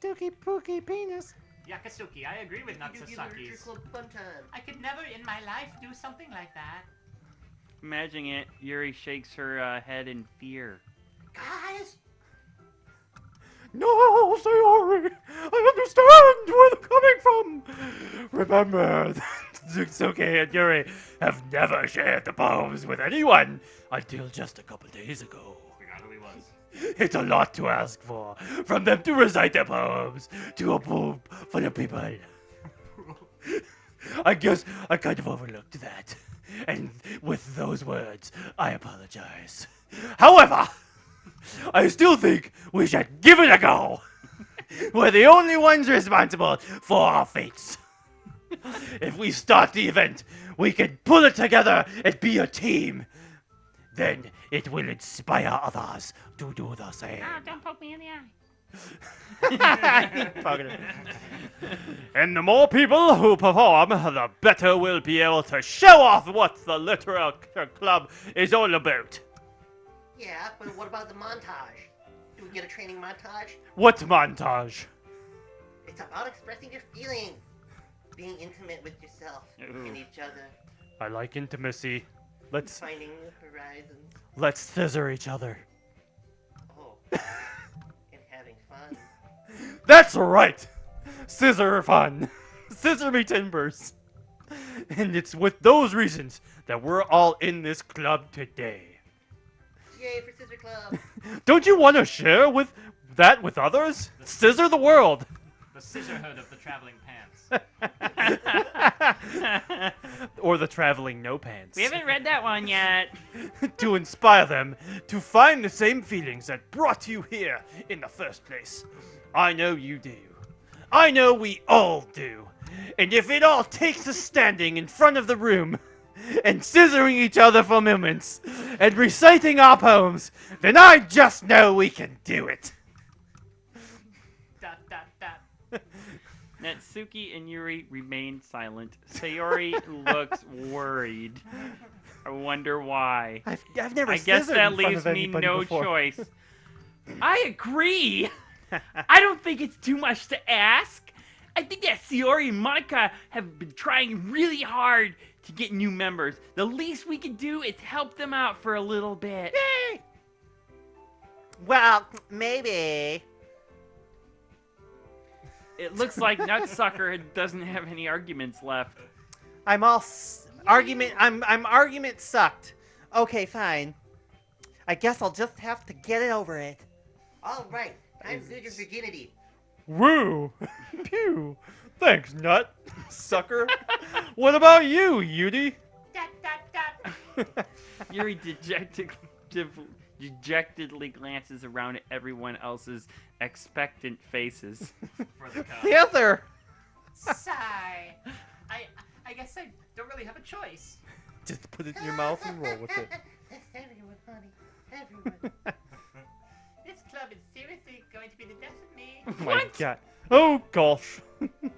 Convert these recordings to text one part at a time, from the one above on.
Dookie pookie penis. Yakasuki, I agree with Nutsucker's. I could never in my life do something like that. Imagining it, Yuri shakes her head in fear. Guys! No, Sayori, I understand where they're coming from. Remember, Nutsucker and Yuri have never shared the poems with anyone until just a couple days ago. Forgot who he was. It's a lot to ask for, from them to recite their poems to a pool full of people. I guess I kind of overlooked that. And with those words, I apologize. However, I still think we should give it a go. We're the only ones responsible for our fates. If we start the event, we can pull it together and be a team. Then it will inspire others to do the same. Oh, don't poke me in the eye. And the more people who perform, the better we'll be able to show off what the literature club is all about. Yeah, but what about the montage? Do we get a training montage? What montage? It's about expressing your feelings. Being intimate with yourself and each other. I like intimacy. Finding new horizons. Let's scissor each other. Oh. And having fun. That's right! Scissor fun. Scissor me timbers. And it's with those reasons that we're all in this club today. Yay for Scissor Club! Don't you want to share with others? Scissor the world. The scissorhood of the traveling pants. Or the traveling no pants. We haven't read that one yet. To inspire them to find the same feelings that brought you here in the first place. I know you do. I know we all do. And if it all takes us standing in front of the room and scissoring each other for moments and reciting our poems, then I just know we can do it. Dot, dot, dot. Natsuki and Yuri remain silent. Sayori looks worried. I wonder why. I've never I guess scissored that in front leaves of me anybody no before. choice. I agree. I don't think it's too much to ask. I think that Sayori and Monica have been trying really hard to get new members. The least we can do is help them out for a little bit. Yay! Well, maybe. It looks like Nutsucker doesn't have any arguments left. I'm all argument. I'm argument sucked. Okay, fine. I guess I'll just have to get it over it. Alright, time to lose your virginity. Woo! Pew! Thanks, Nut. Sucker. What about you, Yudi? Dot, dot, dot. Yuri dejectedly glances around at everyone else's expectant faces. For the cup. The other. Sigh. I guess I don't really have a choice. Just put it in your mouth and roll with it. Everyone, honey. Everyone. This club is seriously going to be the death of me. Oh my god. Oh gosh.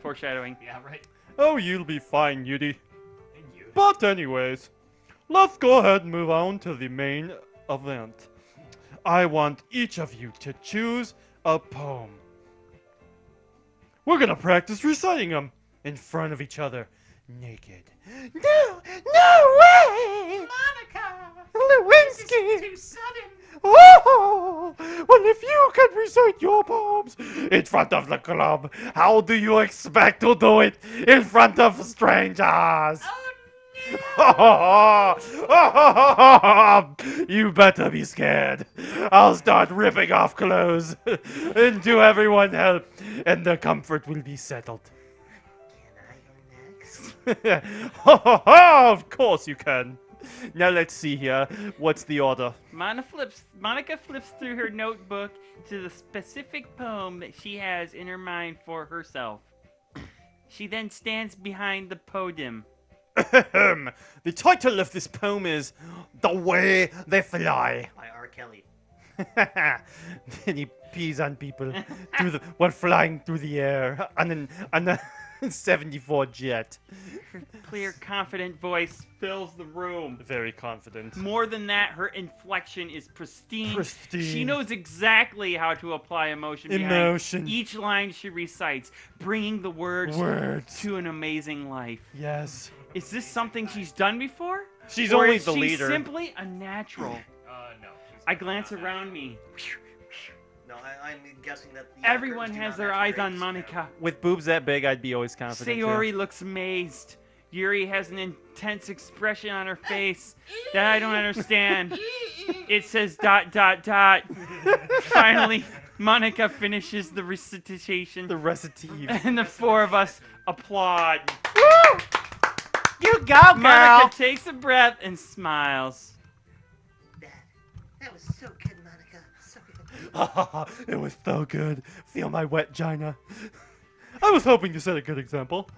Foreshadowing. Yeah, right. Oh, you'll be fine, Yudi. And you. But anyways, let's go ahead and move on to the main event. I want each of you to choose a poem. We're gonna practice reciting them in front of each other, naked. No way! Monica! This is Lewinsky! too sudden. Oh! Well, if you can recite your poems in front of the club, how do you expect to do it in front of strangers? Oh no! You better be scared. I'll start ripping off clothes. And do everyone help, and the comfort will be settled. Can I go next? Of course you can. Now let's see here. What's the order? Monica flips through her notebook to the specific poem that she has in her mind for herself. She then stands behind the podium. The title of this poem is The Way They Fly. By R. Kelly. Then he pees on people while flying through the air. And then 74 jet. Her clear, confident voice fills the room. Very confident. More than that, her inflection is pristine. Pristine. She knows exactly how to apply emotion behind each line she recites, bringing the words to an amazing life. Yes. Is this something she's done before? She's Or only is the she leader. simply a natural? No. I glance around me. No, I'm guessing that the Everyone curtains do has not their match eyes the on drapes. Monica. With boobs that big, I'd be always confident. Sayori looks amazed. Yuri has an intense expression on her face that I don't understand. It says ... Finally, Monica finishes the recitation, The recitive. and the four of us applaud. Woo! You go, girl! Monica takes a breath and smiles. That was so good, Monica. So good. It was so good. Feel my wet gina. I was hoping to set a good example.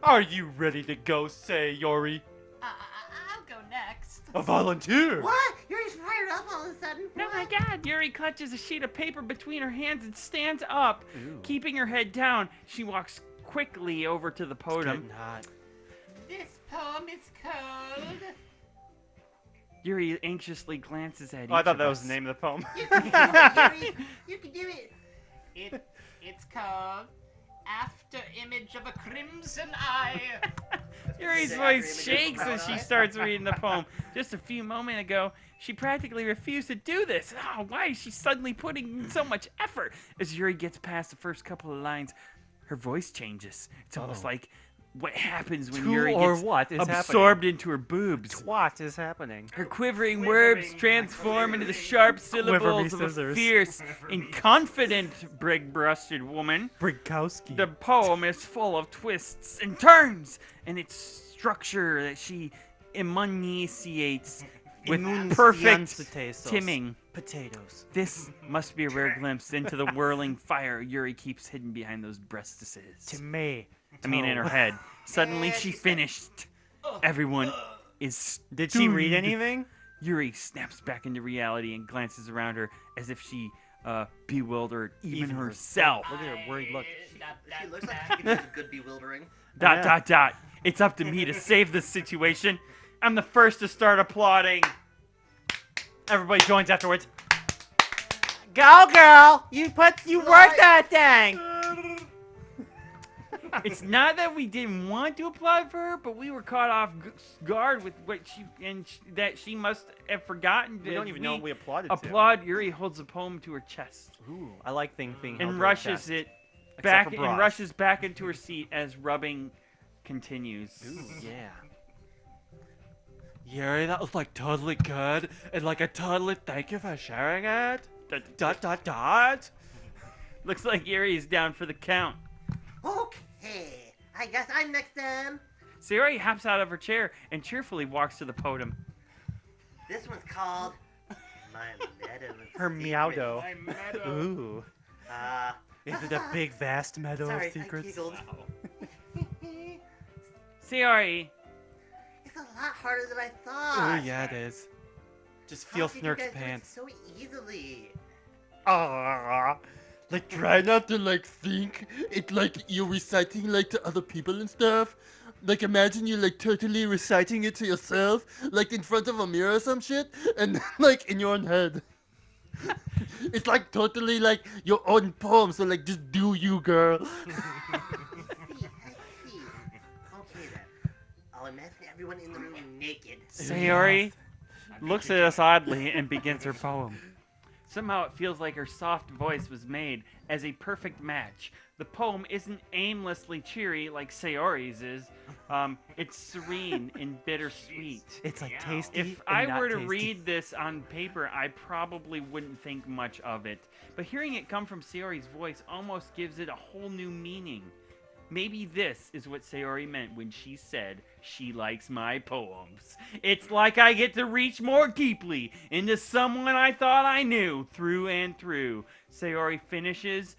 Are you ready to go, Sayori? I'll go next. A volunteer. What? You're just fired up all of a sudden? Oh my god, Yuri clutches a sheet of paper between her hands and stands up. Keeping her head down, she walks quickly over to the podium. Getting hot. This poem is called... Yuri anxiously glances at Oh, I each thought of that was us. the name of the poem. You can do it, Yuri. You can do it. It's called After Image of a Crimson Eye. Yuri's Sad voice image of shakes a as she brown eye. starts reading the poem. Just a few moments ago, she practically refused to do this. Oh, why is she suddenly putting in so much effort? As Yuri gets past the first couple of lines, her voice changes. It's almost like what happens when Who Yuri or gets what is absorbed into her boobs. What is happening? Her quivering words transform into the sharp syllables of a scissors. fierce and confident big-breasted woman. Brinkowski. The poem is full of twists and turns, and its structure that she enunciates with perfect timing. Potatoes. This must be a rare glimpse into the whirling fire Yuri keeps hidden behind those breastises. To me. I mean, in her head. Suddenly, And she she said- finished. Everyone is Did she read stunned. anything? Yuri snaps back into reality and glances around her as if she bewildered even herself. Look at her worried look. She looks like she could use a good bewildering. ... It's up to me to save this situation. I'm the first to start applauding. Everybody joins afterwards. Go, girl! You worked that thing! It's not that we didn't want to applaud for her, but we were caught off guard with what that she must have forgotten. We don't even know what we applauded applaud. Yuri holds the poem to her chest to. Ooh, I like things being held and to her rushes chest. it Except back for and bras. rushes back into her seat as rubbing continues. Ooh, yeah. Yuri, that was like totally good, and like a totally thank you for sharing it. ... Looks like Yuri is down for the count. Okay, I guess I'm next then. Sayori hops out of her chair and cheerfully walks to the podium. This one's called My Meadow. Her meowdo. meadow. Ooh. Is it a big, vast meadow Sorry, of secrets? I giggled. Sayori, It's a lot harder than I Ooh, thought. yeah, it is. Just How feel did you Snurk's guys do it pants. so easily. Like, try not to, like, think it like you're reciting, like, to other people and stuff. Like, imagine you, like, totally reciting it to yourself, like, in front of a mirror or some shit, and, like, in your own head. It's, like, totally, like, your own poem, so, like, just do you, girl. I see. Okay then. I'll imagine everyone in the room naked. Sayori looks at us oddly and begins her poem. Somehow it feels like her soft voice was made as a perfect match. The poem isn't aimlessly cheery like Sayori's is. It's serene and bittersweet. It's like tasty. If and I not were to tasty. read this on paper, I probably wouldn't think much of it. But hearing it come from Sayori's voice almost gives it a whole new meaning. Maybe this is what Sayori meant when she said she likes my poems. It's like I get to reach more deeply into someone I thought I knew through and through. Sayori finishes,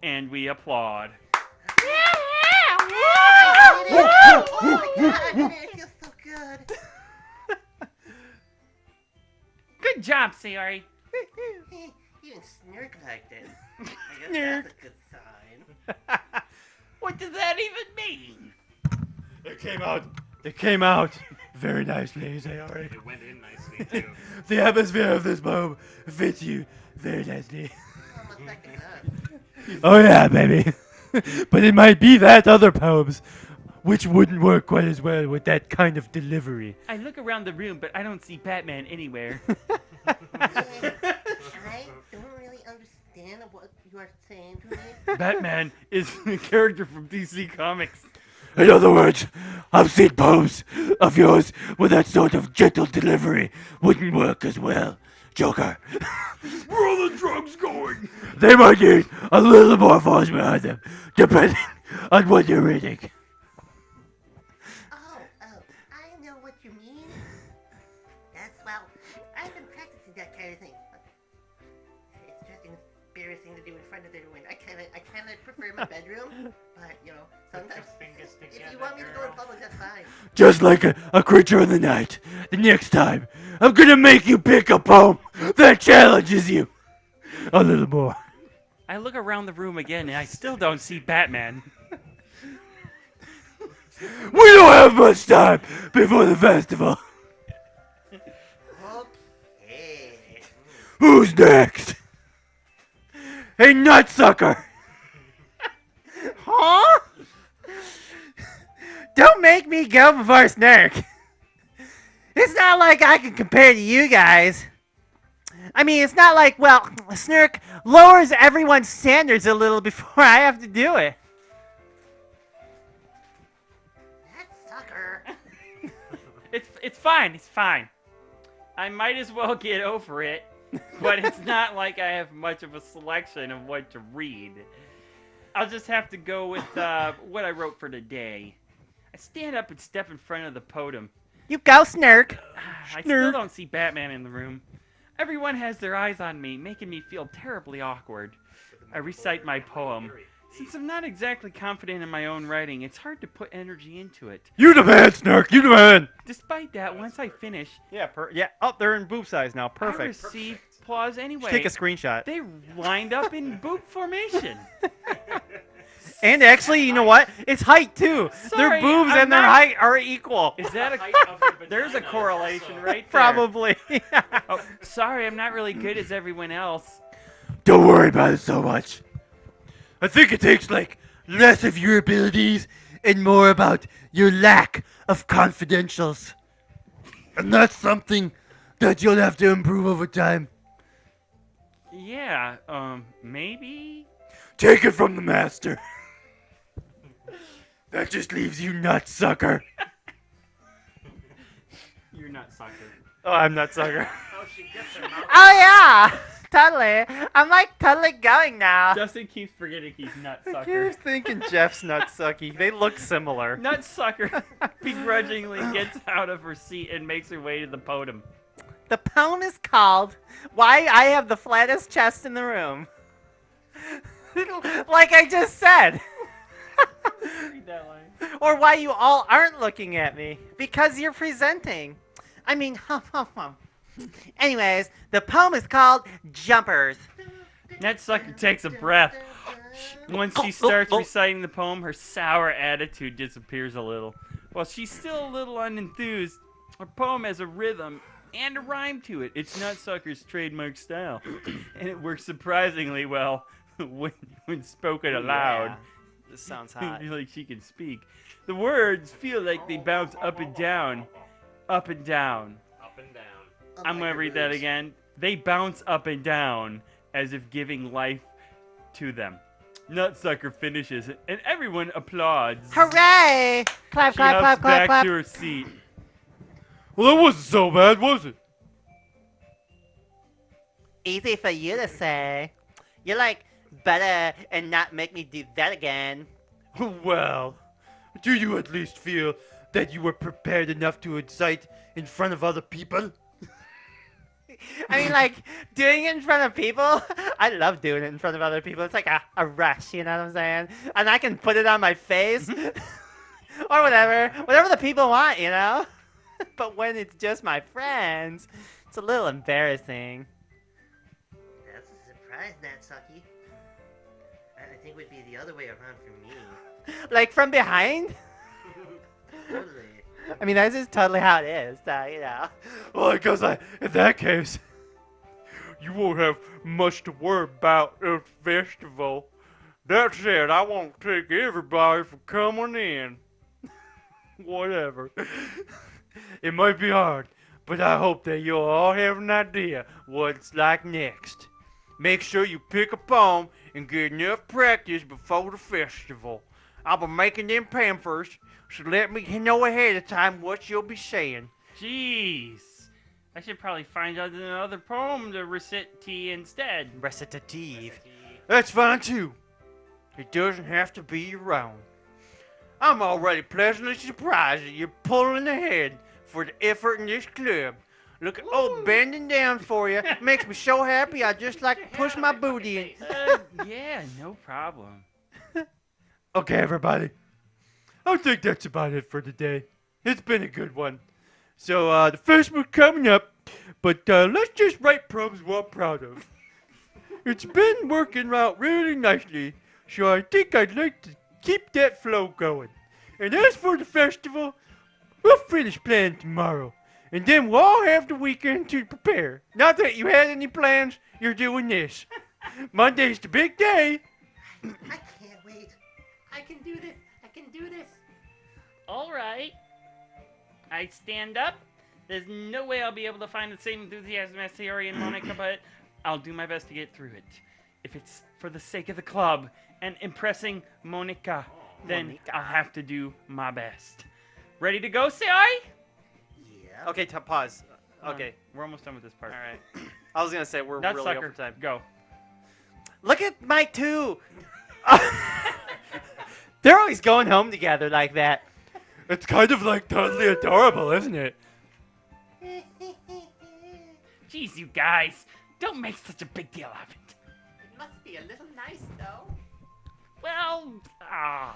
and we applaud. I did it! Oh my god, I did it! It feels so good. Good job, Sayori. Even Snurk liked it. I guess that's a good sign. What does that even mean? It came out very nicely, Sayori. It went in nicely too. The atmosphere of this poem fits you very nicely. I'm a second up. Oh yeah, baby. But it might be that other poems, which wouldn't work quite as well with that kind of delivery. I look around the room, but I don't see Batman anywhere. Yeah, I don't really understand what you are saying to me. Batman is a character from DC Comics. In other words, I've seen poems of yours with that sort of gentle delivery wouldn't work as well. Joker. Where are the drugs going? They might need a little more force behind them, depending on what you're reading. Oh, I know what you mean. Well, I've been practicing that kind of thing. It's just embarrassing to do in front of everyone. I kinda prefer my bedroom, but sometimes Fingers if together, you want me to go in girl. public, that's fine. Just like a creature in the night. The next time, I'm gonna make you pick a poem that challenges you a little more. I look around the room again, and I still don't see Batman. We don't have much time before the festival. Okay. Who's next? Hey, Nutsucker! Huh? Don't make me go before Snark. It's not like I can compare to you guys. I mean, it's not like, well, Snark lowers everyone's standards a little before I have to do it. That sucker. It's fine. It's fine. I might as well get over it, but it's not like I have much of a selection of what to read. I'll just have to go with what I wrote for today. I stand up and step in front of the podium. You go, Snark. I still don't see Batman in the room. Everyone has their eyes on me, making me feel terribly awkward. I recite my poem. Since I'm not exactly confident in my own writing, it's hard to put energy into it. You the man, Snark, you the man! Despite that, once I finish, Yeah, oh, they're in boob size now. I Perfect. receive applause anyway. Take a screenshot. They lined up in boob formation. And actually, you know what? It's height too. Their Sorry, boobs I'm and their not- height are equal. Is that there's a correlation right there. Probably. Oh, sorry, I'm not really good as everyone else. Don't worry about it so much. I think it takes, less of your abilities and more about your lack of confidentials. And that's something that you'll have to improve over time. Yeah, maybe? Take it from the master. That just leaves you, Nutsucker. You're not sucker. Oh, I'm not sucker. Oh, she gets her mouth. Oh yeah, totally. I'm totally going now. Justin keeps forgetting he's not I sucker. keep thinking Jeff's nutsucky. They look similar. Nut sucker begrudgingly gets out of her seat and makes her way to the podium. The poem is called "Why I Have the Flattest Chest in the Room." Like I just said. Read that line. Or why you all aren't looking at me. Because you're presenting. I mean, Anyways, the poem is called Jumpers. Nutsucker takes a breath. Once she starts reciting the poem, her sour attitude disappears a little. While she's still a little unenthused, her poem has a rhythm and a rhyme to it. It's Nutsucker's trademark style, and it works surprisingly well when spoken aloud. Yeah, this sounds hot. Like she can speak. The words feel like they bounce up and down, up and down. Up and down. I'm gonna read that again. They bounce up and down as if giving life to them. Nutsucker finishes it, and everyone applauds. Hooray! Clap, She clap, hops clap, clap, back clap. to her seat. Well, that wasn't so bad, was it? Easy for you to say. You're better and not make me do that again. Well, do you at least feel that you were prepared enough to incite in front of other people? I mean, doing it in front of people, I love doing it in front of other people. It's like a rush, you know what I'm saying? And I can put it on my face or whatever the people want, you know? But when it's just my friends, it's a little embarrassing. That's a surprise, Natsuki. I think it would be the other way around for me. Like from behind? Totally. I mean, that's just totally how it is, you know. Well, because in that case, you won't have much to worry about at the festival. That said, I won't take everybody for coming in. Whatever. It might be hard, but I hope that you'll all have an idea what it's like next. Make sure you pick a poem and get enough practice before the festival. I'll be making them pampers, so let me know ahead of time what you'll be saying. Jeez. I should probably find out another poem to recite instead. Recitative. That's fine too. It doesn't have to be your own. I'm already pleasantly surprised that you're pulling ahead for the effort in this club. Look at old bending down for you. Makes me so happy I just like to push my booty in. Yeah, no problem. Okay, everybody. I think that's about it for today. It's been a good one. So, the first one coming up, but let's just write poems we're proud of. It's been working out really nicely, so I think I'd like to keep that flow going. And as for the festival, we'll finish planning tomorrow. And then we'll all have the weekend to prepare. Not that you had any plans, you're doing this. Monday's the big day. I can't wait. I can do this. I can do this. All right. I stand up. There's no way I'll be able to find the same enthusiasm as Sayori and Monica, but I'll do my best to get through it. If it's for the sake of the club and impressing Monica, then Monica. I'll have to do my best. Ready to go, Sayori? Yeah. Okay, pause. Okay. We're almost done with this part. All right. I was gonna say we're really Nutsucker, over time. go. Look at my two. They're always going home together like that. It's kind of like totally adorable, isn't it? Jeez, you guys, don't make such a big deal of it. It must be a little nice, though. Well, how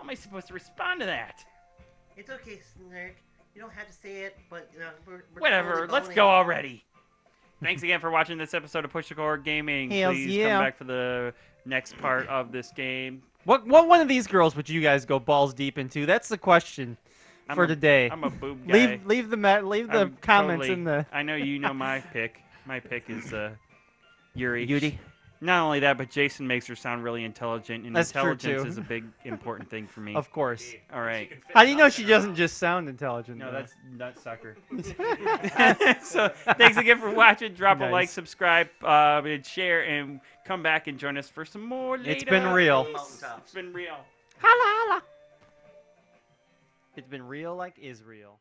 am I supposed to respond to that? It's okay, Snark. You don't have to say it, but we're Whatever, totally let's boning. go already. Thanks again for watching this episode of Push the Core Gaming. Hells Please yeah. come back for the next part of this game. What one of these girls would you guys go balls deep into? That's the question for today. I'm a boob guy. Leave the I'm comments totally- in the I know you know my pick. My pick is Yuri. Yuri. Not only that, but Jason makes her sound really intelligent, and That's true, intelligence too. is a big important thing for me. Of course. All right. How do you know she doesn't just sound intelligent? No, though? that's Nutsucker. So thanks again for watching. Drop a Nice. like, subscribe, and share, and come back and join us for some more later. It's been real. It's been real. Holla holla. It's been real like Israel.